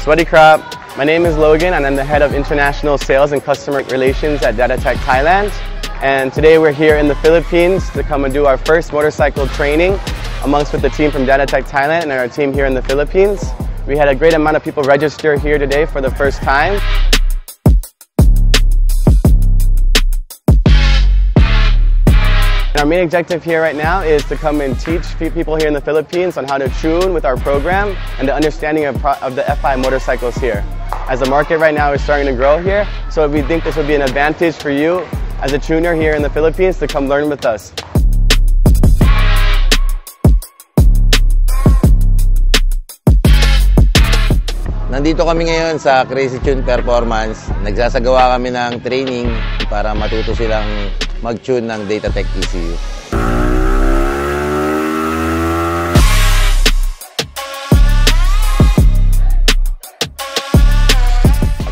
Sweaty Crop. My name is Logan and I'm the head of international sales and customer relations at Datatech Thailand. And today we're here in the Philippines to come and do our first motorcycle training amongst with the team from Datatech Thailand and our team here in the Philippines. We had a great amount of people register here today for the first time. Our main objective here right now is to come and teach people here in the Philippines on how to tune with our program and the understanding of the FI motorcycles here. As the market right now is starting to grow here, so we think this would be an advantage for you as a tuner here in the Philippines to come learn with us. Nandito kami ngayon sa Crazy Tune Performance. Nagsasagawa kami ng training para matuto silang mag-tune ng Datatech ECU.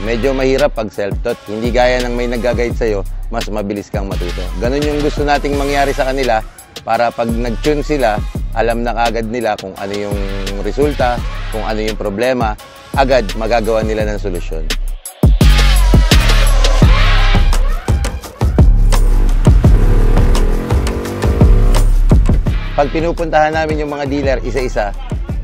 Medyo mahirap pag self-taught. Hindi gaya ng may nag-guide sa'yo, mas mabilis kang matuto. Ganun yung gusto nating mangyari sa kanila para pag nag-tune sila, alam na kagad nila kung ano yung resulta, kung ano yung problema, agad magagawa nila ng solusyon. Pag pinupuntahan namin yung mga dealer isa-isa,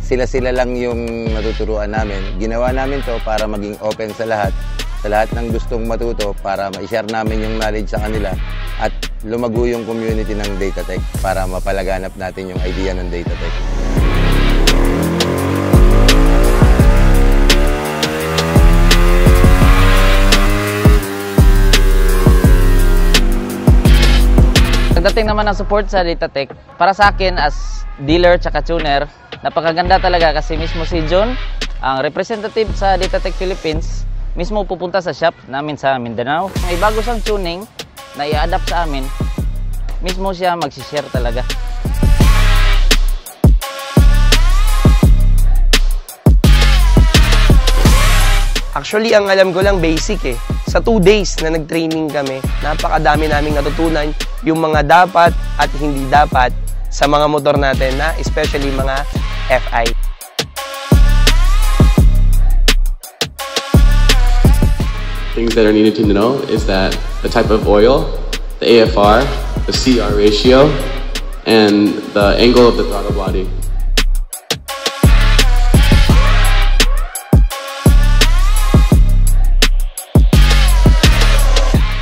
sila-sila lang yung natuturuan namin. Ginawa namin to para maging open sa lahat ng gustong matuto, para ma-share namin yung knowledge sa kanila at lumago yung community ng Datatech para mapalaganap natin yung idea ng Datatech. Pagdating naman ng support sa Datatech, para sa akin as dealer tsaka tuner, napakaganda talaga kasi mismo si John, ang representative sa Datatech Philippines, mismo pupunta sa shop namin sa Mindanao. May bago siyang tuning na i-adapt sa amin, mismo siya mag-share talaga. Actually, ang alam ko lang basic eh. Sa 2 days na nag-training kami, napakadami naming natutunan yung mga dapat at hindi dapat sa mga motor natin na especially mga FI. Things that are needed to know is that the type of oil, the AFR, the CR ratio, and the angle of the throttle body.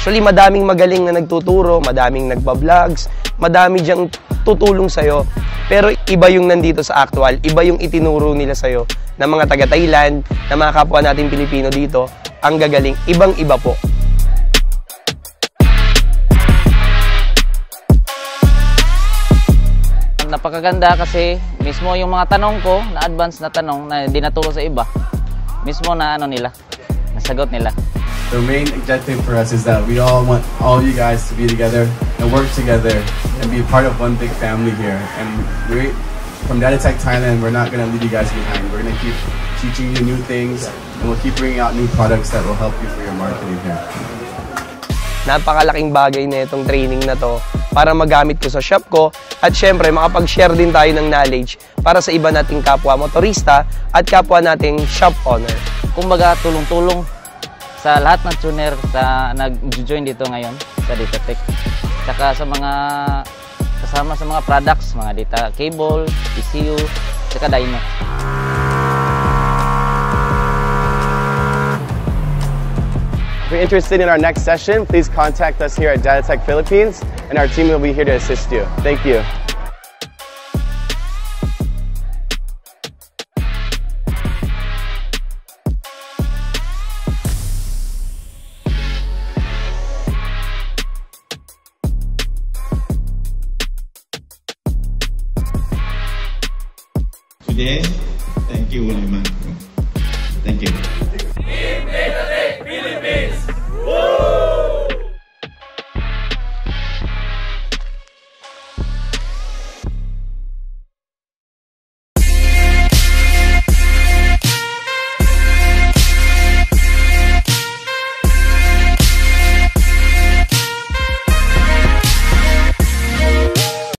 Actually, madaming magaling na nagtuturo, madaming nagba-vlogs, madami diyang tutulong sa'yo. Pero iba yung nandito sa actual, iba yung itinuro nila sa'yo ng mga taga-Thailand, na mga kapwa natin Pilipino dito, ang gagaling, ibang-iba po. Napakaganda kasi mismo yung mga tanong ko, na advance na tanong na di naturo sa iba, mismo na nila, nasagot nila. The main objective for us is that we all want all of you guys to be together and work together and be part of one big family here. And we're from Datatech Thailand, we're not going to leave you guys behind. We're going to keep teaching you new things and we'll keep bringing out new products that will help you for your marketing here. Napakalaking bagay na itong training na to para magamit ko sa shop ko at syempre makapag-share din tayo ng knowledge para sa iba nating kapwa motorista at kapwa nating shop owner. Kumbaga tulong-tulong sa lahat ng tuner sa nag-join dito ngayon sa Datatech. Saka sa mga kasama sa mga products, mga data cable, ECU, saka dyno. If you're interested in our next session, please contact us here at Datatech Philippines and our team will be here to assist you. Thank you. Today, thank you very much.